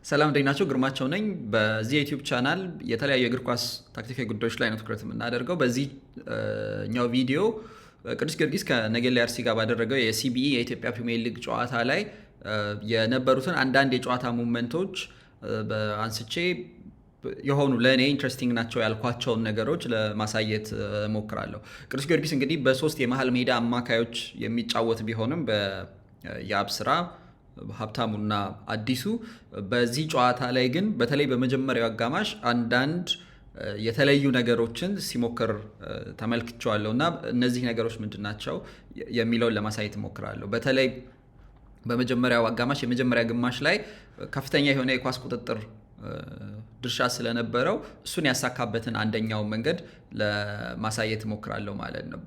ሰላም እንደናቸው ግርማቸው ነኝ። በዚህ የዩቲዩብ ቻናል የተለያዩ የእግር ኳስ ታክቲካዊ ጉዳዮች ላይ ነው ትኩረት የምናደርገው። በዚህኛው ቪዲዮ ቅዱስ ጊዮርጊስ ከነገሌ አርሲ ጋር ባደረገው የሲቢኢ የኢትዮጵያ ፕሪሚየር ሊግ ጨዋታ ላይ የነበሩትን አንዳንድ የጨዋታ ሙቭመንቶች አንስቼ የሆኑ ለእኔ ኢንትረስቲንግ ናቸው ያልኳቸውን ነገሮች ለማሳየት ሞክራለሁ። ቅዱስ ጊዮርጊስ እንግዲህ በሶስት የመሀል ሜዳ አማካዮች የሚጫወት ቢሆንም የአብስራ ሀብታሙና አዲሱ በዚህ ጨዋታ ላይ ግን በተለይ በመጀመሪያው አጋማሽ አንዳንድ የተለዩ ነገሮችን ሲሞክር ተመልክቼዋለሁ እና እነዚህ ነገሮች ምንድን ናቸው የሚለውን ለማሳየት እሞክራለሁ። በተለይ በመጀመሪያው አጋማሽ የመጀመሪያ ግማሽ ላይ ከፍተኛ የሆነ የኳስ ቁጥጥር ድርሻ ስለነበረው እሱን ያሳካበትን አንደኛው መንገድ ለማሳየት እሞክራለሁ ማለት ነው።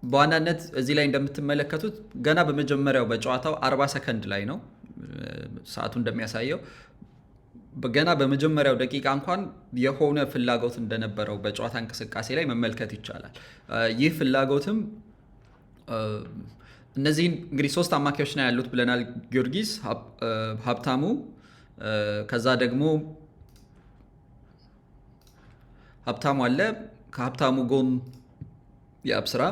በዋናነት እዚህ ላይ እንደምትመለከቱት ገና በመጀመሪያው በጨዋታው 40 ሰከንድ ላይ ነው ሰዓቱ እንደሚያሳየው። ገና በመጀመሪያው ደቂቃ እንኳን የሆነ ፍላጎት እንደነበረው በጨዋታ እንቅስቃሴ ላይ መመልከት ይቻላል። ይህ ፍላጎትም እነዚህን እንግዲህ ሶስት አማካዮች ነው ያሉት ብለናል። ጊዮርጊስ ሀብታሙ፣ ከዛ ደግሞ ሀብታሙ አለ፣ ከሀብታሙ ጎን የአብስራ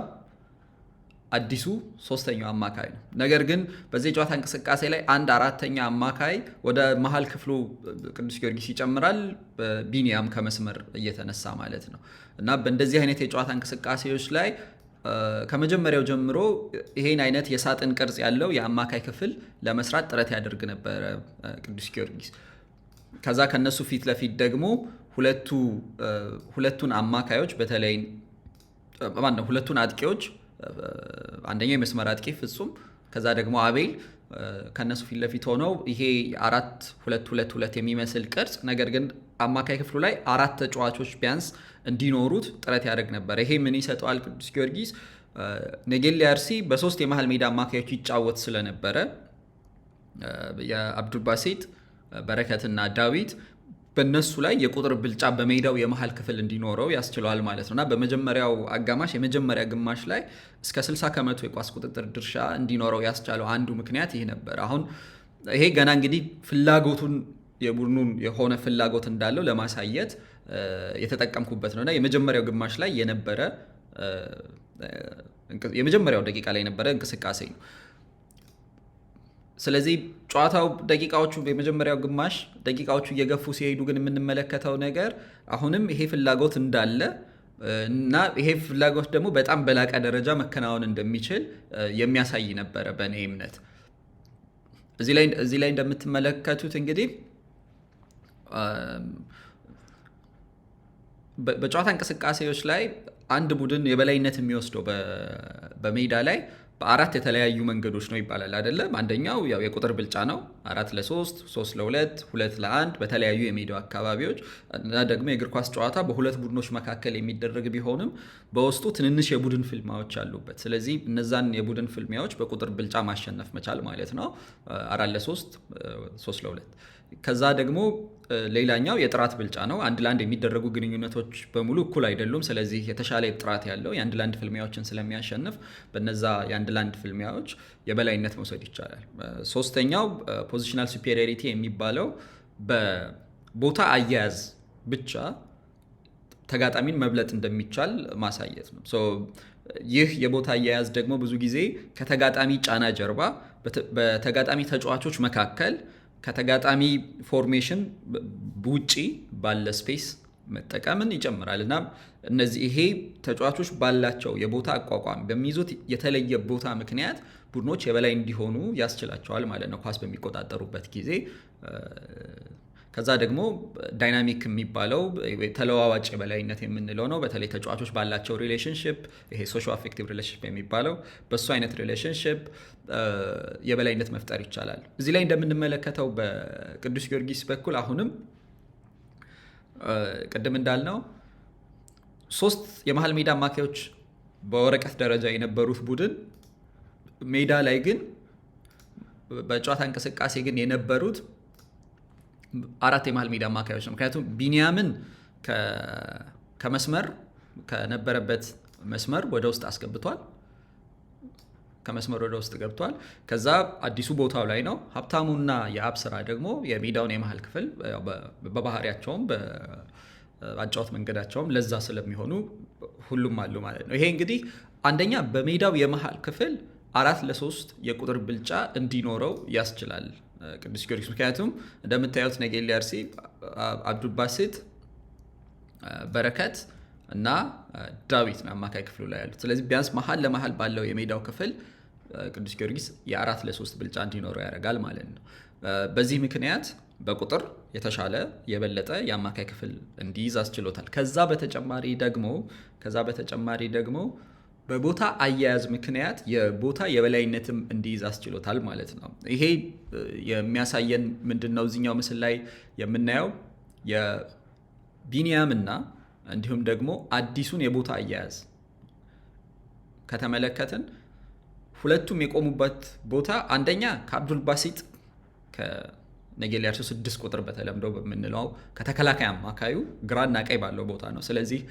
አዲሱ ሶስተኛው አማካይ ነው። ነገር ግን በዚህ የጨዋታ እንቅስቃሴ ላይ አንድ አራተኛ አማካይ ወደ መሀል ክፍሉ ቅዱስ ጊዮርጊስ ይጨምራል፣ ቢኒያም ከመስመር እየተነሳ ማለት ነው እና በእንደዚህ አይነት የጨዋታ እንቅስቃሴዎች ላይ ከመጀመሪያው ጀምሮ ይሄን አይነት የሳጥን ቅርጽ ያለው የአማካይ ክፍል ለመስራት ጥረት ያደርግ ነበረ ቅዱስ ጊዮርጊስ። ከዛ ከነሱ ፊት ለፊት ደግሞ ሁለቱን አማካዮች በተለይ ሁለቱን አጥቂዎች፣ አንደኛው የመስመር አጥቂ ፍጹም፣ ከዛ ደግሞ አቤል ከነሱ ፊት ለፊት ሆነው ይሄ 4-2-2-2 የሚመስል ቅርጽ ነገር ግን አማካይ ክፍሉ ላይ አራት ተጫዋቾች ቢያንስ እንዲኖሩት ጥረት ያደርግ ነበር። ይሄ ምን ይሰጠዋል? ቅዱስ ጊዮርጊስ ነጌሌ አርሲ በሶስት የመሀል ሜዳ አማካዮች ይጫወት ስለነበረ የአብዱልባሴት በረከትና ዳዊት በእነሱ ላይ የቁጥር ብልጫ በሜዳው የመሀል ክፍል እንዲኖረው ያስችለዋል ማለት ነው እና በመጀመሪያው አጋማሽ የመጀመሪያ ግማሽ ላይ እስከ 60% የኳስ ቁጥጥር ድርሻ እንዲኖረው ያስቻለው አንዱ ምክንያት ይህ ነበር። አሁን ይሄ ገና እንግዲህ ፍላጎቱን የቡድኑን የሆነ ፍላጎት እንዳለው ለማሳየት የተጠቀምኩበት ነው እና የመጀመሪያው ግማሽ ላይ የመጀመሪያው ደቂቃ ላይ የነበረ እንቅስቃሴ ነው። ስለዚህ ጨዋታው የመጀመሪያው ግማሽ ደቂቃዎቹ እየገፉ ሲሄዱ ግን የምንመለከተው ነገር አሁንም ይሄ ፍላጎት እንዳለ እና ይሄ ፍላጎት ደግሞ በጣም በላቀ ደረጃ መከናወን እንደሚችል የሚያሳይ ነበረ በእኔ እምነት። እዚህ ላይ እንደምትመለከቱት እንግዲህ በጨዋታ እንቅስቃሴዎች ላይ አንድ ቡድን የበላይነት የሚወስደው በሜዳ ላይ በአራት የተለያዩ መንገዶች ነው ይባላል አይደለም። አንደኛው ያው የቁጥር ብልጫ ነው፣ 4-3፣ 3-2፣ 2-1 በተለያዩ የሜዳው አካባቢዎች እና ደግሞ የእግር ኳስ ጨዋታ በሁለት ቡድኖች መካከል የሚደረግ ቢሆንም በውስጡ ትንንሽ የቡድን ፍልሚያዎች አሉበት። ስለዚህ እነዛን የቡድን ፍልሚያዎች በቁጥር ብልጫ ማሸነፍ መቻል ማለት ነው። 4-3፣ 3-2። ከዛ ደግሞ ሌላኛው የጥራት ብልጫ ነው። አንድ ለአንድ የሚደረጉ ግንኙነቶች በሙሉ እኩል አይደሉም። ስለዚህ የተሻለ ጥራት ያለው የአንድ ለአንድ ፍልሚያዎችን ስለሚያሸንፍ በነዛ የአንድ ለአንድ ፍልሚያዎች የበላይነት መውሰድ ይቻላል። ሶስተኛው ፖዚሽናል ሱፔሪዮሪቲ የሚባለው በቦታ አያያዝ ብቻ ተጋጣሚን መብለጥ እንደሚቻል ማሳየት ነው። ይህ የቦታ አያያዝ ደግሞ ብዙ ጊዜ ከተጋጣሚ ጫና ጀርባ በተጋጣሚ ተጫዋቾች መካከል ከተጋጣሚ ፎርሜሽን ውጪ ባለ ስፔስ መጠቀምን ይጨምራል እና ይሄ ተጫዋቾች ባላቸው የቦታ አቋቋም በሚይዙት የተለየ ቦታ ምክንያት ቡድኖች የበላይ እንዲሆኑ ያስችላቸዋል ማለት ነው ኳስ በሚቆጣጠሩበት ጊዜ። ከዛ ደግሞ ዳይናሚክ የሚባለው ተለዋዋጭ የበላይነት የምንለው ነው። በተለይ ተጫዋቾች ባላቸው ሪሌሽንሽፕ ይሄ ሶሾ አፌክቲቭ ሪሌሽንሽፕ የሚባለው በሱ አይነት ሪሌሽንሽፕ የበላይነት መፍጠር ይቻላል። እዚህ ላይ እንደምንመለከተው በቅዱስ ጊዮርጊስ በኩል አሁንም ቅድም እንዳልነው ሶስት የመሀል ሜዳ አማካዮች በወረቀት ደረጃ የነበሩት ቡድን ሜዳ ላይ ግን በጨዋታ እንቅስቃሴ ግን የነበሩት አራት የመሀል ሜዳ አማካዮች ነው። ምክንያቱም ቢኒያምን ከመስመር ከነበረበት መስመር ወደ ውስጥ አስገብቷል። ከመስመር ወደ ውስጥ ገብቷል። ከዛ አዲሱ ቦታው ላይ ነው። ሀብታሙና የአብስራ ደግሞ የሜዳውን የመሀል ክፍል በባህሪያቸውም በአጫወት መንገዳቸውም ለዛ ስለሚሆኑ ሁሉም አሉ ማለት ነው። ይሄ እንግዲህ አንደኛ በሜዳው የመሀል ክፍል 4-3 የቁጥር ብልጫ እንዲኖረው ያስችላል ቅዱስ ጊዮርጊስ። ምክንያቱም እንደምታዩት ነገሌ አርሲ አብዱልባሲት፣ በረከት እና ዳዊት ነው አማካይ ክፍሉ ላይ ያሉት። ስለዚህ ቢያንስ መሀል ለመሀል ባለው የሜዳው ክፍል ቅዱስ ጊዮርጊስ የ4-3 ብልጫ እንዲኖረው ያደርጋል ማለት ነው። በዚህ ምክንያት በቁጥር የተሻለ የበለጠ የአማካይ ክፍል እንዲይዝ አስችሎታል። ከዛ በተጨማሪ ደግሞ በቦታ አያያዝ ምክንያት የቦታ የበላይነትም እንዲይዝ አስችሎታል ማለት ነው። ይሄ የሚያሳየን ምንድነው? እዚኛው ምስል ላይ የምናየው የቢኒያምና እንዲሁም ደግሞ አዲሱን የቦታ አያያዝ ከተመለከትን ሁለቱም የቆሙበት ቦታ አንደኛ ከአብዱልባሲጥ ከነጌሌ አርሲ 6 ቁጥር በተለምዶ በምንለው ከተከላካይ አማካዩ ግራና ቀኝ ባለው ቦታ ነው። ስለዚህ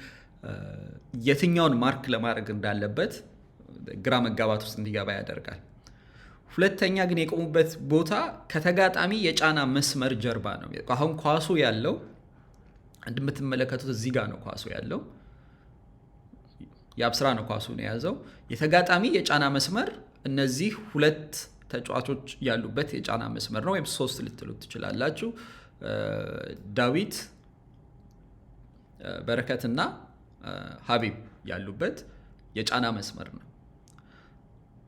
የትኛውን ማርክ ለማድረግ እንዳለበት ግራ መጋባት ውስጥ እንዲገባ ያደርጋል። ሁለተኛ ግን የቆሙበት ቦታ ከተጋጣሚ የጫና መስመር ጀርባ ነው። አሁን ኳሱ ያለው እንደምትመለከቱት እዚህ ጋር ነው ኳሱ ያለው። የአብስራ ነው ኳሱን የያዘው። የተጋጣሚ የጫና መስመር እነዚህ ሁለት ተጫዋቾች ያሉበት የጫና መስመር ነው፣ ወይም 3 ልትሉት ትችላላችሁ። ዳዊት፣ በረከትና ሀቢብ ያሉበት የጫና መስመር ነው።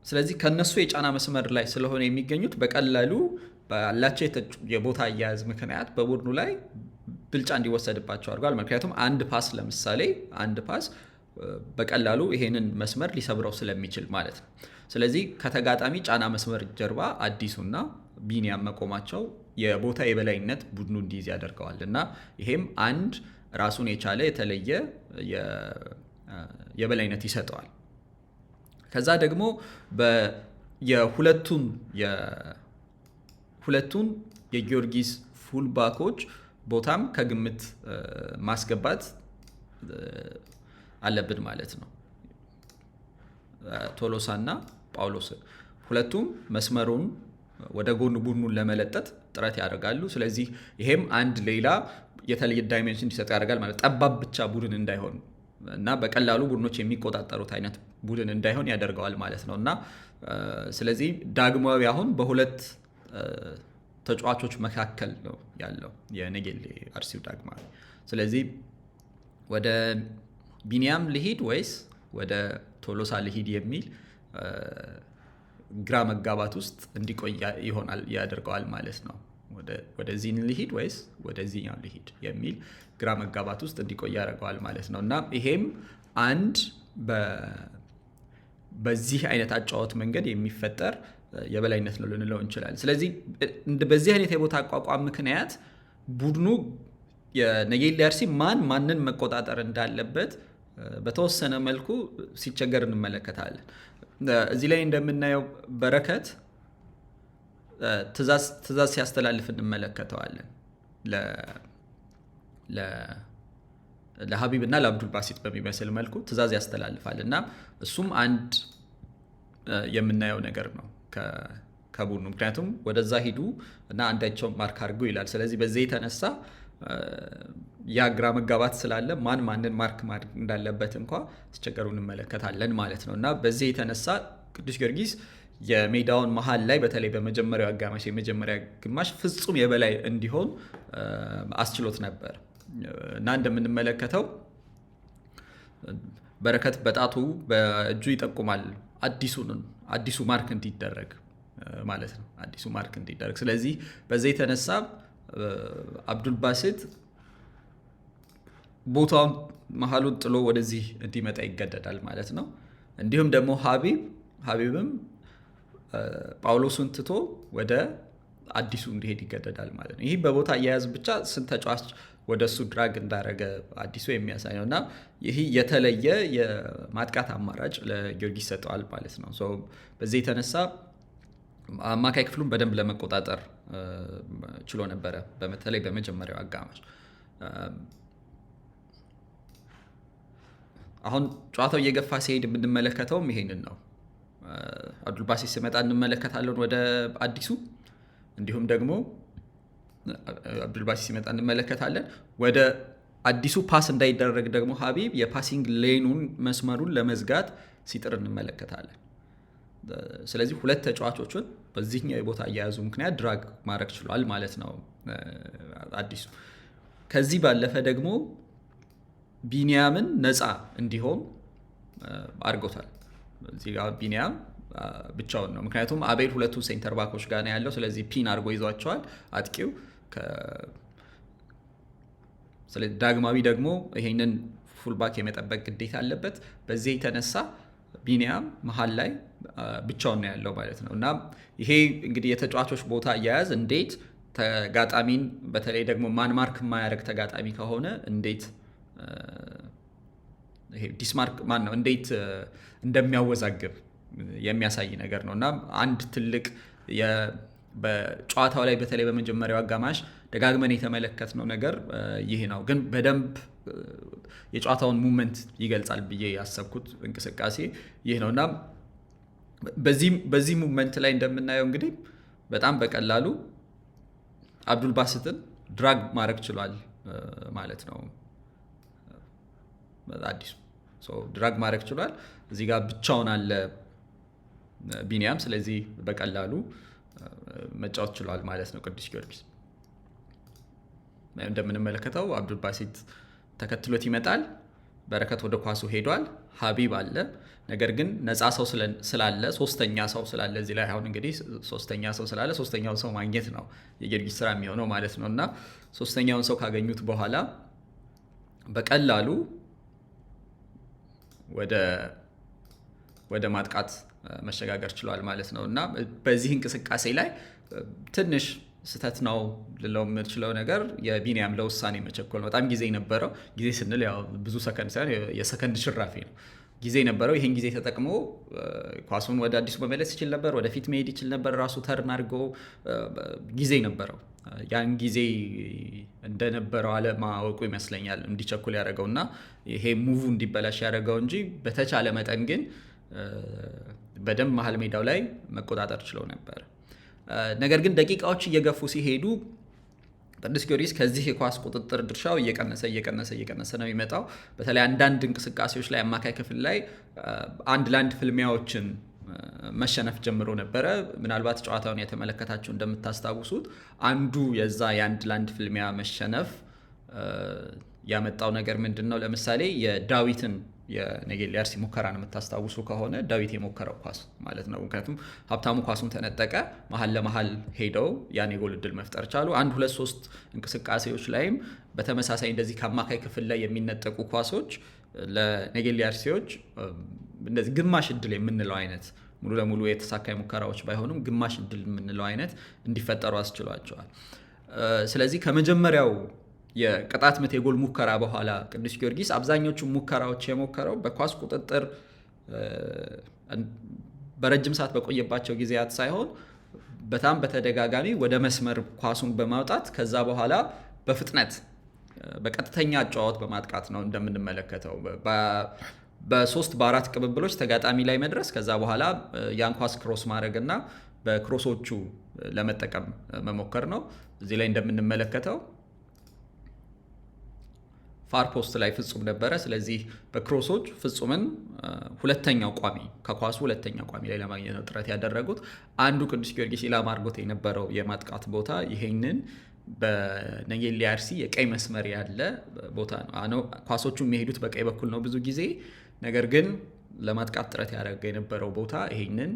ስለዚህ ከነሱ የጫና መስመር ላይ ስለሆነ የሚገኙት በቀላሉ ባላቸው የቦታ አያያዝ ምክንያት በቡድኑ ላይ ብልጫ እንዲወሰድባቸው አድርጓል። ምክንያቱም ለምሳሌ አንድ ፓስ በቀላሉ ይሄንን መስመር ሊሰብረው ስለሚችል ማለት ነው። ስለዚህ ከተጋጣሚ ጫና መስመር ጀርባ አዲሱና ቢኒያም መቆማቸው የቦታ የበላይነት ቡድኑ እንዲይዝ ያደርገዋል እና ይሄም አንድ ራሱን የቻለ የተለየ የበላይነት ይሰጠዋል። ከዛ ደግሞ የሁለቱን የጊዮርጊስ ፉልባኮች ቦታም ከግምት ማስገባት አለብን ማለት ነው። ቶሎሳና ጳውሎስን ሁለቱም መስመሩን ወደ ጎን ቡድኑን ለመለጠጥ ጥረት ያደርጋሉ። ስለዚህ ይሄም አንድ ሌላ የተለየ ዳይሜንሽን እንዲሰጡ ያደርጋል ማለት ጠባብ ብቻ ቡድን እንዳይሆን እና በቀላሉ ቡድኖች የሚቆጣጠሩት አይነት ቡድን እንዳይሆን ያደርገዋል ማለት ነው እና ስለዚህ ዳግማዊ አሁን በሁለት ተጫዋቾች መካከል ነው ያለው የነጌሌ አርሲው ዳግማዊ። ስለዚህ ወደ ቢኒያም ልሂድ ወይስ ወደ ቶሎሳ ልሂድ የሚል ግራ መጋባት ውስጥ እንዲቆይ ይሆናል ያደርገዋል ማለት ነው። ወደዚህ ልሂድ ወይስ ወደዚህኛው ልሂድ የሚል ግራ መጋባት ውስጥ እንዲቆይ ያደርገዋል ማለት ነው እና ይሄም አንድ በዚህ አይነት አጫወት መንገድ የሚፈጠር የበላይነት ነው ልንለው እንችላለን። ስለዚህ በዚህ አይነት የቦታ አቋቋም ምክንያት ቡድኑ የነጌሌ አርሲ ማንን መቆጣጠር እንዳለበት በተወሰነ መልኩ ሲቸገር እንመለከታለን። እዚህ ላይ እንደምናየው በረከት ትእዛዝ ሲያስተላልፍ እንመለከተዋለን ለሀቢብ እና ለአብዱልባሲጥ በሚመስል መልኩ ትእዛዝ ያስተላልፋል እና እሱም አንድ የምናየው ነገር ነው ከቡድኑ። ምክንያቱም ወደዛ ሂዱ እና አንዳቸው ማርክ አድርጉ ይላል። ስለዚህ በዚህ የተነሳ ያ ግራ መጋባት ስላለ ማንን ማርክ ማድረግ እንዳለበት እንኳ ሲቸገሩ እንመለከታለን ማለት ነው እና በዚህ የተነሳ ቅዱስ ጊዮርጊስ የሜዳውን መሀል ላይ በተለይ በመጀመሪያው አጋማሽ የመጀመሪያ ግማሽ ፍጹም የበላይ እንዲሆን አስችሎት ነበር እና እንደምንመለከተው በረከት በጣቱ በእጁ ይጠቁማል አዲሱ ማርክ እንዲደረግ ማለት ነው። አዲሱ ማርክ እንዲደረግ ስለዚህ በዚህ የተነሳ አብዱልባሲጥ ቦታውን መሀሉን ጥሎ ወደዚህ እንዲመጣ ይገደዳል ማለት ነው። እንዲሁም ደግሞ ሀቢብም ጳውሎስን ትቶ ወደ አዲሱ እንዲሄድ ይገደዳል ማለት ነው። ይህ በቦታ አያያዝ ብቻ ስንት ተጫዋች ወደ እሱ ድራግ እንዳረገ አዲሱ የሚያሳይ ነው እና ይህ የተለየ የማጥቃት አማራጭ ለጊዮርጊስ ሰጠዋል ማለት ነው። በዚህ የተነሳ አማካይ ክፍሉን በደንብ ለመቆጣጠር ችሎ ነበረ በተለይ በመጀመሪያው አጋማሽ። አሁን ጨዋታው እየገፋ ሲሄድ የምንመለከተውም ይሄንን ነው። አብዱልባሲት ሲመጣ እንመለከታለን ወደ አዲሱ። እንዲሁም ደግሞ አብዱልባሲት ሲመጣ እንመለከታለን ወደ አዲሱ ፓስ እንዳይደረግ ደግሞ ሀቢብ የፓሲንግ ሌኑን መስመሩን ለመዝጋት ሲጥር እንመለከታለን። ስለዚህ ሁለት ተጫዋቾችን በዚህኛው የቦታ አያያዙ ምክንያት ድራግ ማድረግ ችሏል ማለት ነው አዲሱ። ከዚህ ባለፈ ደግሞ ቢኒያምን ነፃ እንዲሆን አድርጎታል። እዚህ ጋር ቢኒያም ብቻውን ነው፣ ምክንያቱም አቤል ሁለቱ ሴንተር ባኮች ጋር ነው ያለው። ስለዚህ ፒን አድርጎ ይዟቸዋል አጥቂው። ስለዚህ ዳግማዊ ደግሞ ይሄንን ፉልባክ የመጠበቅ ግዴታ አለበት። በዚህ የተነሳ ቢኒያም መሀል ላይ ብቻውን ነው ያለው ማለት ነው። እና ይሄ እንግዲህ የተጫዋቾች ቦታ አያያዝ እንዴት ተጋጣሚን በተለይ ደግሞ ማንማርክ የማያደርግ ተጋጣሚ ከሆነ እንዴት ይሄ ዲስማርክ ማን ነው እንዴት እንደሚያወዛግብ የሚያሳይ ነገር ነው። እና አንድ ትልቅ በጨዋታው ላይ በተለይ በመጀመሪያው አጋማሽ ደጋግመን የተመለከትነው ነገር ይህ ነው። ግን በደንብ የጨዋታውን ሙቭመንት ይገልጻል ብዬ ያሰብኩት እንቅስቃሴ ይህ ነው። እና በዚህ ሙቭመንት ላይ እንደምናየው እንግዲህ በጣም በቀላሉ አብዱልባሲትን ድራግ ማድረግ ችሏል ማለት ነው አዲሱ። ድራግ ማድረግ ችሏል። እዚህ ጋር ብቻውን አለ ቢኒያም። ስለዚህ በቀላሉ መጫወት ችሏል ማለት ነው ቅዱስ ጊዮርጊስ። እንደምንመለከተው አብዱልባሲት ተከትሎት ይመጣል። በረከት ወደ ኳሱ ሄዷል። ሀቢብ አለ። ነገር ግን ነፃ ሰው ስላለ ሶስተኛ ሰው ስላለ እዚህ ላይ አሁን እንግዲህ ሶስተኛ ሰው ስላለ ሶስተኛውን ሰው ማግኘት ነው የጊዮርጊስ ስራ የሚሆነው ማለት ነው። እና ሶስተኛውን ሰው ካገኙት በኋላ በቀላሉ ወደ ማጥቃት መሸጋገር ችሏል ማለት ነው። እና በዚህ እንቅስቃሴ ላይ ትንሽ ስህተት ነው ልለው የምችለው ነገር የቢኒያም ለውሳኔ መቸኮል። በጣም ጊዜ ነበረው። ጊዜ ስንል ያው ብዙ ሰከንድ ሳይሆን የሰከንድ ሽራፊ ነው። ጊዜ ነበረው። ይህን ጊዜ ተጠቅሞ ኳሱን ወደ አዲሱ መመለስ ይችል ነበር፣ ወደፊት መሄድ ይችል ነበር። ራሱ ተርን አድርጎ ጊዜ ነበረው። ያን ጊዜ እንደነበረው አለማወቁ ይመስለኛል እንዲቸኩል ያደረገው እና ይሄ ሙቭ እንዲበላሽ ያደረገው እንጂ በተቻለ መጠን ግን በደንብ መሀል ሜዳው ላይ መቆጣጠር ችለው ነበር። ነገር ግን ደቂቃዎች እየገፉ ሲሄዱ ቅዱስ ጊዮርጊስ ከዚህ የኳስ ቁጥጥር ድርሻው እየቀነሰ ነው የሚመጣው። በተለይ አንዳንድ እንቅስቃሴዎች ላይ አማካይ ክፍል ላይ አንድ ለአንድ ፍልሚያዎችን መሸነፍ ጀምሮ ነበረ። ምናልባት ጨዋታውን የተመለከታችሁ እንደምታስታውሱት አንዱ የዛ የአንድ ለአንድ ፍልሚያ መሸነፍ ያመጣው ነገር ምንድን ነው? ለምሳሌ የዳዊትን የነጌሌ አርሲ ሙከራን የምታስታውሱ ከሆነ ዳዊት የሞከረው ኳስ ማለት ነው። ምክንያቱም ሀብታሙ ኳሱን ተነጠቀ፣ መሀል ለመሀል ሄደው ያን የጎል እድል መፍጠር ቻሉ። 1 2 3 እንቅስቃሴዎች ላይም በተመሳሳይ እንደዚህ ከአማካይ ክፍል ላይ የሚነጠቁ ኳሶች ለነጌሌ አርሲዎች እንደዚህ ግማሽ እድል የምንለው አይነት ሙሉ ለሙሉ የተሳካ ሙከራዎች ባይሆኑም ግማሽ እድል የምንለው አይነት እንዲፈጠሩ አስችሏቸዋል። ስለዚህ ከመጀመሪያው የቅጣት ምት የጎል ሙከራ በኋላ ቅዱስ ጊዮርጊስ አብዛኞቹ ሙከራዎች የሞከረው በኳስ ቁጥጥር በረጅም ሰዓት በቆየባቸው ጊዜያት ሳይሆን በጣም በተደጋጋሚ ወደ መስመር ኳሱን በማውጣት ከዛ በኋላ በፍጥነት በቀጥተኛ አጨዋወት በማጥቃት ነው እንደምንመለከተው። በ3 በ4 ቅብብሎች ተጋጣሚ ላይ መድረስ ከዛ በኋላ ያን ኳስ ክሮስ ማድረግና በክሮሶቹ ለመጠቀም መሞከር ነው። እዚህ ላይ እንደምንመለከተው ፋር ፖስት ላይ ፍጹም ነበረ። ስለዚህ በክሮሶች ፍጹምን ሁለተኛው ቋሚ ከኳሱ ሁለተኛው ቋሚ ላይ ለማግኘት ነው ጥረት ያደረጉት። አንዱ ቅዱስ ጊዮርጊስ ኢላማ አድርጎት የነበረው የማጥቃት ቦታ ይሄንን በነጌሌ አርሲ የቀይ መስመር ያለ ቦታ ነው። ኳሶቹ የሚሄዱት በቀይ በኩል ነው ብዙ ጊዜ። ነገር ግን ለማጥቃት ጥረት ያደረገ የነበረው ቦታ ይሄንን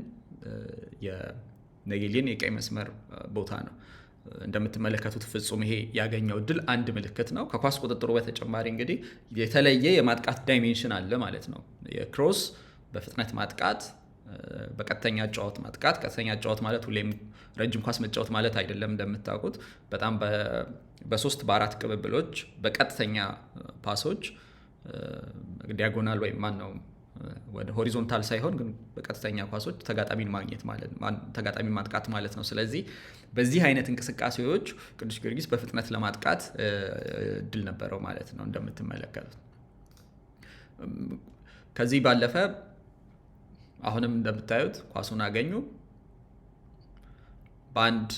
የነጌሌን የቀይ መስመር ቦታ ነው። እንደምትመለከቱት ፍጹም ይሄ ያገኘው ድል አንድ ምልክት ነው። ከኳስ ቁጥጥሩ በተጨማሪ እንግዲህ የተለየ የማጥቃት ዳይሜንሽን አለ ማለት ነው። የክሮስ በፍጥነት ማጥቃት፣ በቀጥተኛ ጨዋታ ማጥቃት። ቀጥተኛ ጨዋታ ማለት ሁሌም ረጅም ኳስ መጫወት ማለት አይደለም። እንደምታውቁት በጣም በ3 በ4 ቅብብሎች በቀጥተኛ ፓሶች ዲያጎናል ወይም ማነው ወደ ሆሪዞንታል ሳይሆን ግን በቀጥተኛ ኳሶች ተጋጣሚን ማግኘት ማለት ተጋጣሚን ማጥቃት ማለት ነው። ስለዚህ በዚህ አይነት እንቅስቃሴዎች ቅዱስ ጊዮርጊስ በፍጥነት ለማጥቃት እድል ነበረው ማለት ነው እንደምትመለከቱት። ከዚህ ባለፈ አሁንም እንደምታዩት ኳሱን አገኙ በአንድ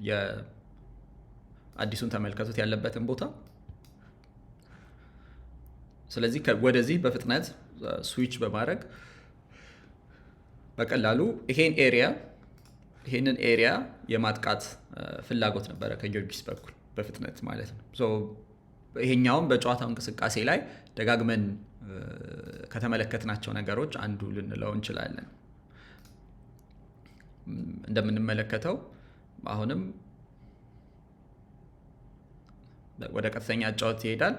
የአዲሱን ተመልከቱት ያለበትን ቦታ። ስለዚህ ወደዚህ በፍጥነት ስዊች በማድረግ በቀላሉ ይሄንን ኤሪያ የማጥቃት ፍላጎት ነበረ ከጊዮርጊስ በኩል በፍጥነት ማለት ነው። ይሄኛውም በጨዋታው እንቅስቃሴ ላይ ደጋግመን ከተመለከትናቸው ነገሮች አንዱ ልንለው እንችላለን። እንደምንመለከተው አሁንም ወደ ቀጥተኛ ጨዋታ ይሄዳል።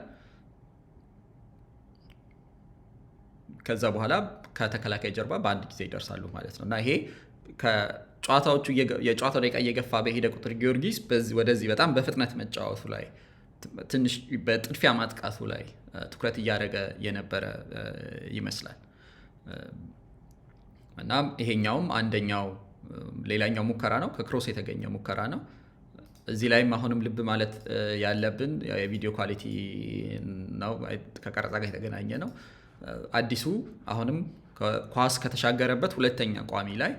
ከዛ በኋላ ከተከላካይ ጀርባ በአንድ ጊዜ ይደርሳሉ ማለት ነው እና ይሄ የጨዋታው ደቂቃ እየገፋ በሄደ ቁጥር ጊዮርጊስ ወደዚህ በጣም በፍጥነት መጫወቱ ላይ ትንሽ በጥድፊያ ማጥቃቱ ላይ ትኩረት እያደረገ የነበረ ይመስላል እና ይሄኛውም ሌላኛው ሙከራ ነው፣ ከክሮስ የተገኘ ሙከራ ነው። እዚህ ላይም አሁንም ልብ ማለት ያለብን የቪዲዮ ኳሊቲ ነው፣ ከቀረጻ ጋር የተገናኘ ነው። አዲሱ አሁንም ኳስ ከተሻገረበት ሁለተኛ ቋሚ ላይ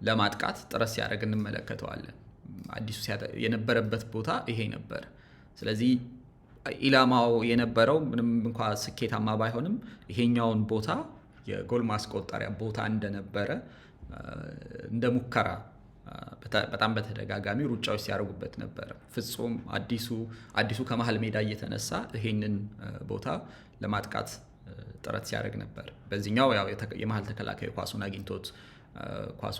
ለማጥቃት ጥረት ሲያደርግ እንመለከተዋለን። አዲሱ የነበረበት ቦታ ይሄ ነበር። ስለዚህ ኢላማው የነበረው ምንም እንኳ ስኬታማ ባይሆንም ይሄኛውን ቦታ የጎል ማስቆጠሪያ ቦታ እንደነበረ እንደ ሙከራ በጣም በተደጋጋሚ ሩጫዎች ሲያደርጉበት ነበር። ፍጹም አዲሱ ከመሀል ሜዳ እየተነሳ ይሄንን ቦታ ለማጥቃት ጥረት ሲያደርግ ነበር። በዚህኛው ያው የመሀል ተከላካይ ኳሱን አግኝቶት ኳሱ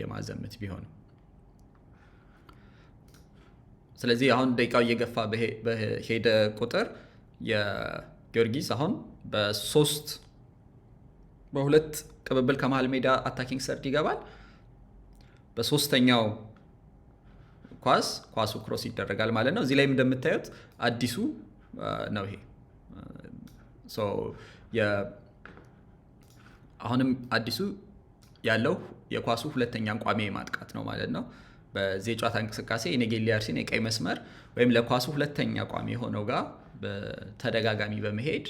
የማዘምት ቢሆን። ስለዚህ አሁን ደቂቃው እየገፋ በሄደ ቁጥር የጊዮርጊስ አሁን በሁለት ቅብብል ከመሀል ሜዳ አታኪንግ ሰርድ ይገባል። በሶስተኛው ኳሱ ክሮስ ይደረጋል ማለት ነው። እዚህ ላይም እንደምታዩት አዲሱ ነው ይሄ አሁንም አዲሱ ያለው የኳሱ ሁለተኛ ቋሚ ማጥቃት ነው ማለት ነው። በዚህ ጨዋታ እንቅስቃሴ የኔጌሌ አርሲን የቀይ መስመር ወይም ለኳሱ ሁለተኛ ቋሚ የሆነው ጋር በተደጋጋሚ በመሄድ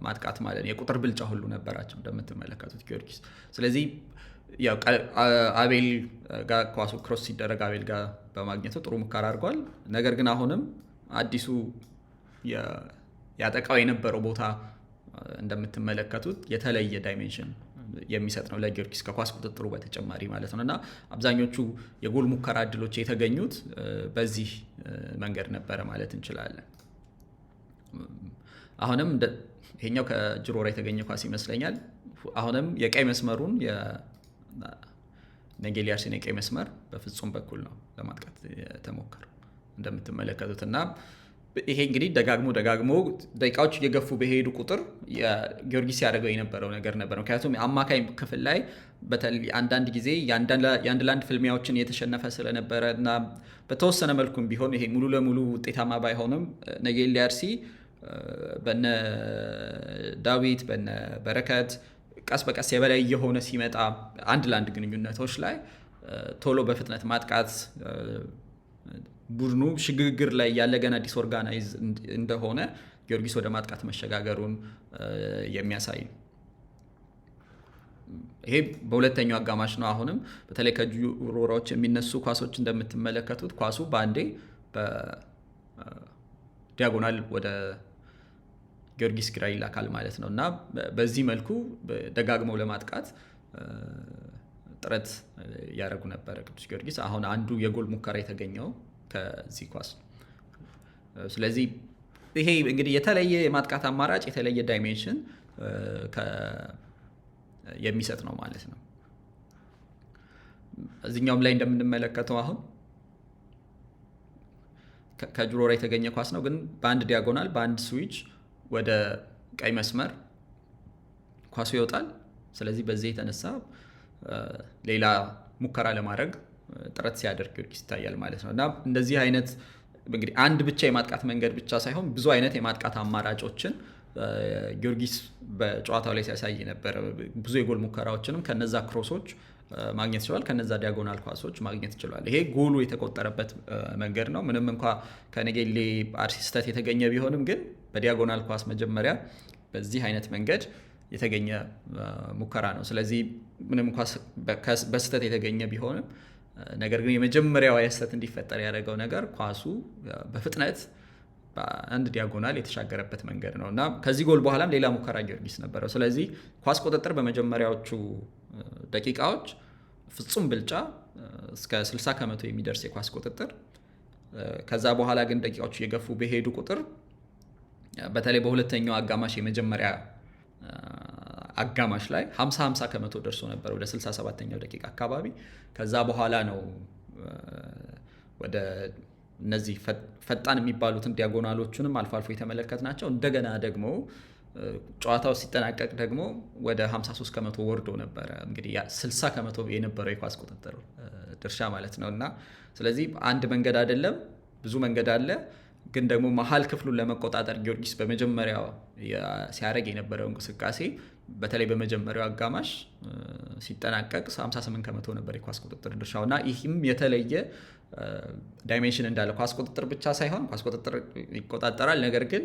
ማጥቃት ማለት ነው። የቁጥር ብልጫ ሁሉ ነበራቸው እንደምትመለከቱት ጊዮርጊስ። ስለዚህ ያው አቤል ጋር ኳሱ ክሮስ ሲደረግ አቤል ጋር በማግኘቱ ጥሩ ሙከራ አድርጓል። ነገር ግን አሁንም አዲሱ ያጠቃው የነበረው ቦታ እንደምትመለከቱት የተለየ ዳይሜንሽን የሚሰጥ ነው ለጊዮርጊስ ከኳስ ቁጥጥሩ በተጨማሪ ማለት ነው እና አብዛኞቹ የጎል ሙከራ እድሎች የተገኙት በዚህ መንገድ ነበረ ማለት እንችላለን። አሁንም ይሄኛው ከጅሮራ የተገኘ ኳስ ይመስለኛል። አሁንም የቀይ መስመሩን የኔጌሌ አርሲን የቀይ መስመር በፍጹም በኩል ነው ለማጥቃት የተሞከረው እንደምትመለከቱት እና ይሄ እንግዲህ ደጋግሞ ደቂቃዎች እየገፉ በሄዱ ቁጥር ጊዮርጊስ ያደረገው የነበረው ነገር ነበር። ምክንያቱም አማካይ ክፍል ላይ በተለይ አንዳንድ ጊዜ የአንድ ለአንድ ፍልሚያዎችን የተሸነፈ ስለነበረ እና በተወሰነ መልኩም ቢሆን ይሄ ሙሉ ለሙሉ ውጤታማ ባይሆንም ኔጌሌ አርሲ በነ ዳዊት በነ በረከት ቀስ በቀስ የበላይ የሆነ ሲመጣ አንድ ለአንድ ግንኙነቶች ላይ ቶሎ በፍጥነት ማጥቃት ቡድኑ ሽግግር ላይ ያለ ገና ዲስኦርጋናይዝ እንደሆነ ጊዮርጊስ ወደ ማጥቃት መሸጋገሩን የሚያሳይ ይሄ በሁለተኛው አጋማሽ ነው። አሁንም በተለይ ከጅሮራዎች የሚነሱ ኳሶች እንደምትመለከቱት ኳሱ በአንዴ በዲያጎናል ወደ ጊዮርጊስ ግራ ይላካል ማለት ነው እና በዚህ መልኩ ደጋግመው ለማጥቃት ጥረት ያደረጉ ነበረ ቅዱስ ጊዮርጊስ። አሁን አንዱ የጎል ሙከራ የተገኘው ከዚህ ኳስ ነው። ስለዚህ ይሄ እንግዲህ የተለየ የማጥቃት አማራጭ የተለየ ዳይሜንሽን የሚሰጥ ነው ማለት ነው። እዚህኛውም ላይ እንደምንመለከተው አሁን ከጅሮራ የተገኘ ኳስ ነው፣ ግን በአንድ ዲያጎናል በአንድ ስዊች ወደ ቀይ መስመር ኳሱ ይወጣል። ስለዚህ በዚህ የተነሳ ሌላ ሙከራ ለማድረግ ጥረት ሲያደርግ ጊዮርጊስ ይታያል ማለት ነው እና እንደዚህ አይነት እንግዲህ አንድ ብቻ የማጥቃት መንገድ ብቻ ሳይሆን ብዙ አይነት የማጥቃት አማራጮችን ጊዮርጊስ በጨዋታው ላይ ሲያሳይ ነበር። ብዙ የጎል ሙከራዎችንም ከነዛ ክሮሶች ማግኘት ይችላል፣ ከነዛ ዲያጎናል ኳሶች ማግኘት ይችላል። ይሄ ጎሉ የተቆጠረበት መንገድ ነው። ምንም እንኳ ከኔጌሌ አርሲ ስህተት የተገኘ ቢሆንም ግን በዲያጎናል ኳስ መጀመሪያ በዚህ አይነት መንገድ የተገኘ ሙከራ ነው። ስለዚህ ምንም እንኳ በስህተት የተገኘ ቢሆንም ነገር ግን የመጀመሪያው የስህተት እንዲፈጠር ያደረገው ነገር ኳሱ በፍጥነት በአንድ ዲያጎናል የተሻገረበት መንገድ ነው እና ከዚህ ጎል በኋላም ሌላ ሙከራ ጊዮርጊስ ነበረው። ስለዚህ ኳስ ቁጥጥር በመጀመሪያዎቹ ደቂቃዎች ፍጹም ብልጫ እስከ 60 ከመቶ የሚደርስ የኳስ ቁጥጥር። ከዛ በኋላ ግን ደቂቃዎቹ እየገፉ በሄዱ ቁጥር በተለይ በሁለተኛው አጋማሽ የመጀመሪያ አጋማሽ ላይ 50 ከመቶ ደርሶ ነበር ወደ 67ኛው ደቂቃ አካባቢ። ከዛ በኋላ ነው ወደ እነዚህ ፈጣን የሚባሉትን ዲያጎናሎቹንም አልፎ አልፎ የተመለከትናቸው። እንደገና ደግሞ ጨዋታው ሲጠናቀቅ ደግሞ ወደ 53 ከመቶ ወርዶ ነበረ። እንግዲህ 60 ከመቶ የነበረው የኳስ ቁጥጥር ድርሻ ማለት ነው እና ስለዚህ አንድ መንገድ አይደለም ብዙ መንገድ አለ። ግን ደግሞ መሀል ክፍሉን ለመቆጣጠር ጊዮርጊስ በመጀመሪያው ሲያደርግ የነበረው እንቅስቃሴ በተለይ በመጀመሪያው አጋማሽ ሲጠናቀቅ 58 ከመቶ ነበር የኳስ ቁጥጥር ድርሻው እና ይህም የተለየ ዳይሜንሽን እንዳለ ኳስ ቁጥጥር ብቻ ሳይሆን ኳስ ቁጥጥር ይቆጣጠራል፣ ነገር ግን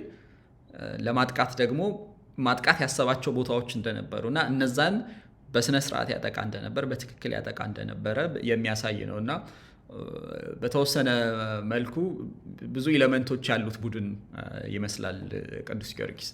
ለማጥቃት ደግሞ ማጥቃት ያሰባቸው ቦታዎች እንደነበሩ እና እነዛን በስነ ስርዓት ያጠቃ እንደነበር በትክክል ያጠቃ እንደነበረ የሚያሳይ ነው እና በተወሰነ መልኩ ብዙ ኤሌመንቶች ያሉት ቡድን ይመስላል ቅዱስ ጊዮርጊስ።